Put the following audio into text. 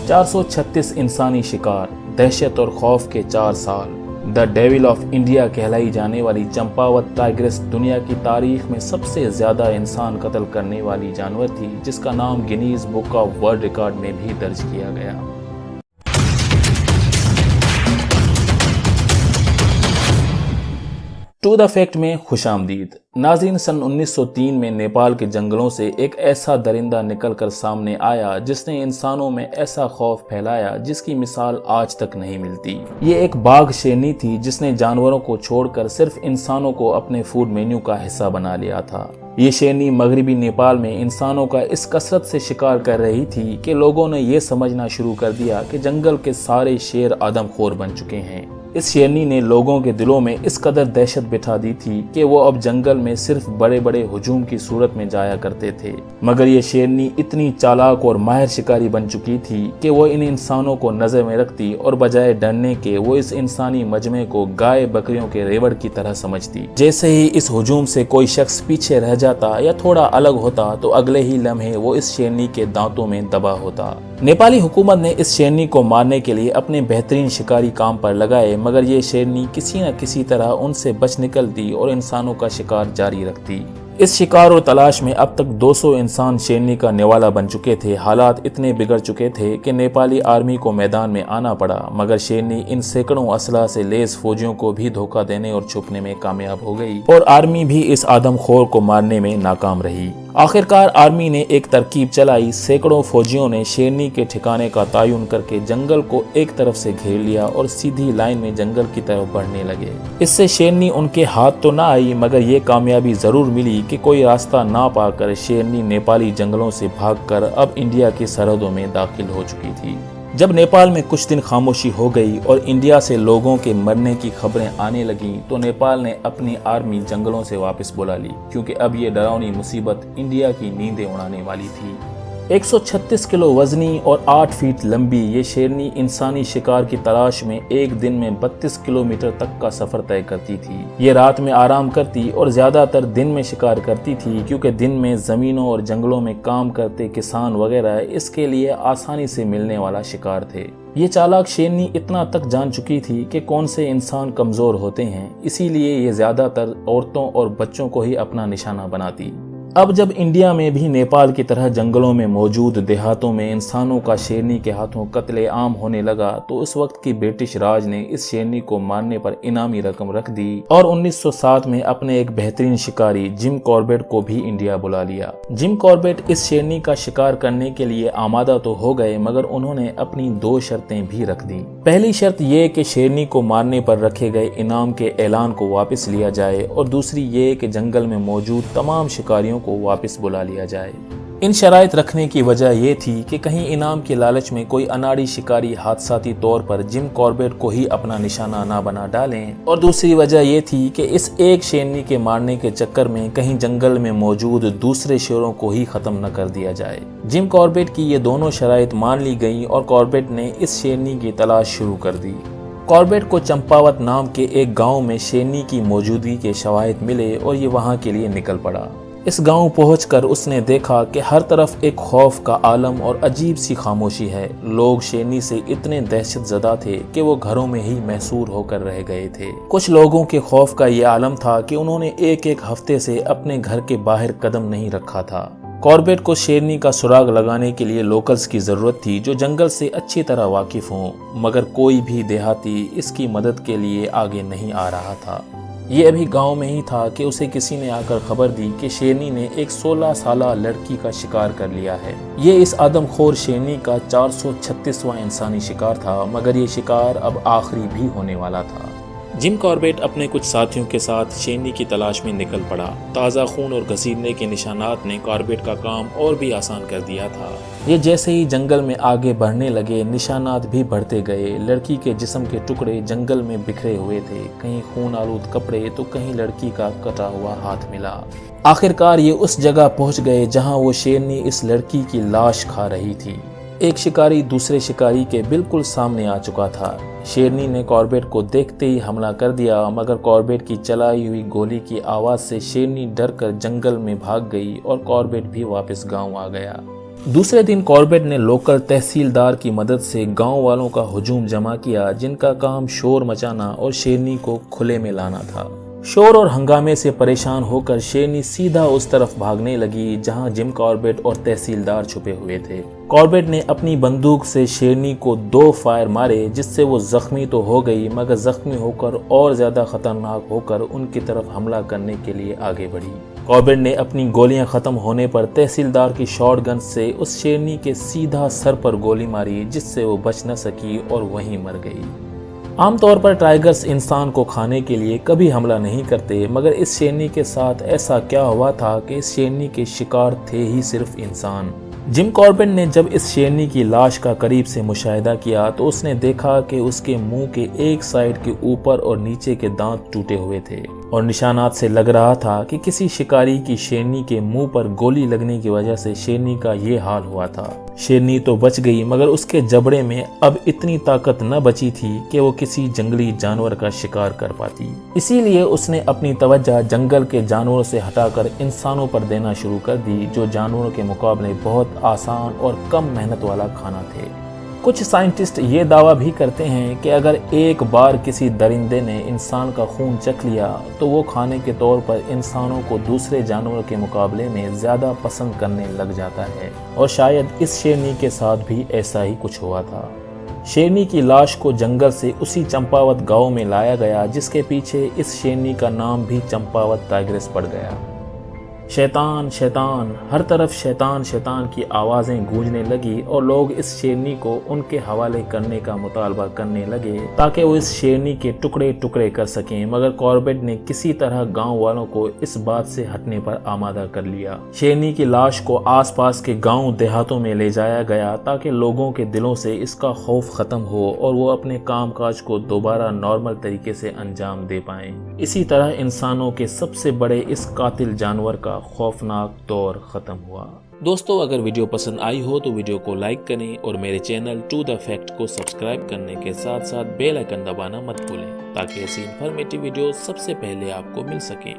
436 इंसानी शिकार, दहशत और खौफ के 4 साल। द डेविल ऑफ इंडिया कहलाई जाने वाली चंपावत टाइग्रेस दुनिया की तारीख में सबसे ज्यादा इंसान कत्ल करने वाली जानवर थी, जिसका नाम Guinness book of world record में भी दर्ज किया गया। टू द फैक्ट में खुशामदीद। नाज़रीन, सन 1903 में नेपाल के जंगलों से एक ऐसा दरिंदा निकलकर सामने आया जिसने इंसानों में ऐसा खौफ फैलाया जिसकी मिसाल आज तक नहीं मिलती। ये एक बाघ शेरनी थी जिसने जानवरों को छोड़कर सिर्फ इंसानों को अपने फूड मेन्यू का हिस्सा बना लिया था। ये शेरनी मगरबी नेपाल में इंसानों का इस कसरत से शिकार कर रही थी कि लोगों ने ये समझना शुरू कर दिया कि जंगल के सारे शेर आदमखोर बन चुके हैं। इस शेरनी ने लोगों के दिलों में इस कदर दहशत बिठा दी थी कि वो अब जंगल में सिर्फ बड़े बड़े हुजूम की सूरत में जाया करते थे। मगर ये शेरनी इतनी चालाक और माहिर शिकारी बन चुकी थी कि वो इन इंसानों को नजर में रखती और बजाय डरने के वो इस इंसानी मजमे को गाय बकरियों के रेवड़ की तरह समझती। जैसे ही इस हुजूम से कोई शख्स पीछे रह जाता या थोड़ा अलग होता तो अगले ही लम्हे वो इस शेरनी के दांतों में दबा होता। नेपाली हुकूमत ने इस शेरनी को मारने के लिए अपने बेहतरीन शिकारी काम पर लगाए, मगर ये शेरनी किसी न किसी तरह उनसे बच निकलती और इंसानों का शिकार जारी रखती। इस शिकार और तलाश में अब तक 200 इंसान शेरनी का निवाला बन चुके थे। हालात इतने बिगड़ चुके थे कि नेपाली आर्मी को मैदान में आना पड़ा, मगर शेरनी इन सैकड़ों असला से लेस फौजियों को भी धोखा देने और छुपने में कामयाब हो गई और आर्मी भी इस आदमखोर को मारने में नाकाम रही। आखिरकार आर्मी ने एक तरकीब चलाई। सैकड़ों फौजियों ने शेरनी के ठिकाने का तयन करके जंगल को एक तरफ से घेर लिया और सीधी लाइन में जंगल की तरफ बढ़ने लगे। इससे शेरनी उनके हाथ तो ना आई, मगर ये कामयाबी जरूर मिली कि कोई रास्ता ना पाकर शेरनी नेपाली जंगलों से भागकर अब इंडिया की सरहदों में दाखिल हो चुकी थी। जब नेपाल में कुछ दिन खामोशी हो गई और इंडिया से लोगों के मरने की खबरें आने लगीं, तो नेपाल ने अपनी आर्मी जंगलों से वापस बुला ली, क्योंकि अब ये डरावनी मुसीबत इंडिया की नींदें उड़ाने वाली थी। 136 किलो वजनी और 8 फीट लंबी ये शेरनी इंसानी शिकार की तलाश में एक दिन में 32 किलोमीटर तक का सफर तय करती थी। ये रात में आराम करती और ज्यादातर दिन में शिकार करती थी, क्योंकि दिन में जमीनों और जंगलों में काम करते किसान वगैरह इसके लिए आसानी से मिलने वाला शिकार थे। ये चालाक शेरनी इतना तक जान चुकी थी कि कौन से इंसान कमजोर होते हैं, इसीलिए ये ज्यादातर औरतों और बच्चों को ही अपना निशाना बनाती। अब जब इंडिया में भी नेपाल की तरह जंगलों में मौजूद देहातों में इंसानों का शेरनी के हाथों कत्ले आम होने लगा, तो उस वक्त की ब्रिटिश राज ने इस शेरनी को मारने पर इनामी रकम रख दी और 1907 में अपने एक बेहतरीन शिकारी जिम कॉर्बेट को भी इंडिया बुला लिया। जिम कॉर्बेट इस शेरनी का शिकार करने के लिए आमादा तो हो गए, मगर उन्होंने अपनी 2 शर्तें भी रख दी। पहली शर्त ये कि शेरनी को मारने पर रखे गए इनाम के ऐलान को वापस लिया जाए, और दूसरी ये कि जंगल में मौजूद तमाम शिकारियों को वापस बुला लिया जाए। इन शराइत रखने की वजह यह थी कि कहीं इनाम के लालच में कोई अनाड़ी शिकारी हादसाती तौर पर जिम कॉर्बेट को ही अपना निशाना ना बना डालें, और दूसरी वजह यह थी कि इस एक शेरनी के मारने के चक्कर में कहीं जंगल में मौजूद दूसरे शेरों को ही खत्म न कर दिया जाए। जिम कॉर्बेट की ये दोनों शराइत मान ली गई और कॉर्बेट ने इस शेरनी की तलाश शुरू कर दी। कॉर्बेट को चंपावत नाम के एक गाँव में शेरनी की मौजूदगी के शवाहिद मिले और ये वहाँ के लिए निकल पड़ा। इस गांव पहुंचकर उसने देखा कि हर तरफ एक खौफ का आलम और अजीब सी खामोशी है। लोग शेरनी से इतने दहशत ज़दा थे कि वो घरों में ही महसूर होकर रह गए थे। कुछ लोगों के खौफ का ये आलम था कि उन्होंने एक हफ्ते से अपने घर के बाहर कदम नहीं रखा था। कॉर्बेट को शेरनी का सुराग लगाने के लिए लोकल्स की जरूरत थी जो जंगल से अच्छी तरह वाकिफ हों, मगर कोई भी देहाती इसकी मदद के लिए आगे नहीं आ रहा था। ये अभी गांव में ही था कि उसे किसी ने आकर खबर दी कि शेरनी ने एक 16 साला लड़की का शिकार कर लिया है। ये इस आदमखोर शेरनी का 436वां इंसानी शिकार था, मगर ये शिकार अब आखिरी भी होने वाला था। जिम कॉर्बेट अपने कुछ साथियों के साथ शेरनी की तलाश में निकल पड़ा। ताज़ा खून और घसीटने के निशानात ने कॉर्बेट का काम और भी आसान कर दिया था। ये जैसे ही जंगल में आगे बढ़ने लगे, निशानात भी बढ़ते गए। लड़की के जिस्म के टुकड़े जंगल में बिखरे हुए थे, कहीं खून आलूद कपड़े तो कहीं लड़की का कटा हुआ हाथ मिला। आखिरकार ये उस जगह पहुंच गए जहां वो शेरनी इस लड़की की लाश खा रही थी। एक शिकारी दूसरे शिकारी के बिल्कुल सामने आ चुका था। शेरनी ने कॉर्बेट को देखते ही हमला कर दिया, मगर कॉर्बेट की चलाई हुई गोली की आवाज से शेरनी डर कर जंगल में भाग गई और कॉर्बेट भी वापस गांव आ गया। दूसरे दिन कॉर्बेट ने लोकल तहसीलदार की मदद से गांव वालों का हुजूम जमा किया, जिनका काम शोर मचाना और शेरनी को खुले में लाना था। शोर और हंगामे से परेशान होकर शेरनी सीधा उस तरफ भागने लगी जहां जिम कॉर्बेट और तहसीलदार छुपे हुए थे। कॉर्बेट ने अपनी बंदूक से शेरनी को 2 फायर मारे, जिससे वो जख्मी तो हो गई मगर जख्मी होकर और ज्यादा खतरनाक होकर उनकी तरफ हमला करने के लिए आगे बढ़ी। कॉर्बेट ने अपनी गोलियां खत्म होने पर तहसीलदार की शॉटगन से उस शेरनी के सीधा सर पर गोली मारी, जिससे वो बच न सकी और वहीं मर गई। आमतौर पर टाइगर्स इंसान को खाने के लिए कभी हमला नहीं करते, मगर इस शेरनी के साथ ऐसा क्या हुआ था कि इस शेरनी के शिकार थे ही सिर्फ इंसान। जिम कॉर्बेट ने जब इस शेरनी की लाश का करीब से मुशाहिदा किया तो उसने देखा कि उसके मुंह के एक साइड के ऊपर और नीचे के दांत टूटे हुए थे और निशानात से लग रहा था कि किसी शिकारी की शेरनी के मुंह पर गोली लगने की वजह से शेरनी का ये हाल हुआ था। शेरनी तो बच गई मगर उसके जबड़े में अब इतनी ताकत न बची थी कि वो किसी जंगली जानवर का शिकार कर पाती। इसीलिए उसने अपनी तवज्जो जंगल के जानवरों से हटाकर इंसानों पर देना शुरू कर दी, जो जानवरों के मुकाबले बहुत आसान और कम मेहनत वाला खाना थे। कुछ साइंटिस्ट ये दावा भी करते हैं कि अगर एक बार किसी दरिंदे ने इंसान का खून चख लिया तो वो खाने के तौर पर इंसानों को दूसरे जानवरों के मुकाबले में ज़्यादा पसंद करने लग जाता है, और शायद इस शेरनी के साथ भी ऐसा ही कुछ हुआ था। शेरनी की लाश को जंगल से उसी चंपावत गांव में लाया गया, जिसके पीछे इस शेरनी का नाम भी चंपावत टाइग्रेस पड़ गया। शैतान शैतान, हर तरफ शैतान शैतान की आवाज़ें गूंजने लगी और लोग इस शेरनी को उनके हवाले करने का मुतालबा करने लगे ताकि वो इस शेरनी के टुकड़े टुकड़े कर सकें, मगर कॉर्बेट ने किसी तरह गांव वालों को इस बात से हटने पर आमादा कर लिया। शेरनी की लाश को आसपास के गांव देहातों में ले जाया गया ताकि लोगों के दिलों से इसका खौफ खत्म हो और वो अपने कामकाज को दोबारा नॉर्मल तरीके से अंजाम दे पाएं। इसी तरह इंसानों के सबसे बड़े इस कातिल जानवर का खौफनाक दौर खत्म हुआ। दोस्तों, अगर वीडियो पसंद आई हो तो वीडियो को लाइक करें और मेरे चैनल टू द फैक्ट को सब्सक्राइब करने के साथ साथ बेल आइकन दबाना मत भूलें ताकि ऐसी इन्फॉर्मेटिव वीडियो सबसे पहले आपको मिल सकें।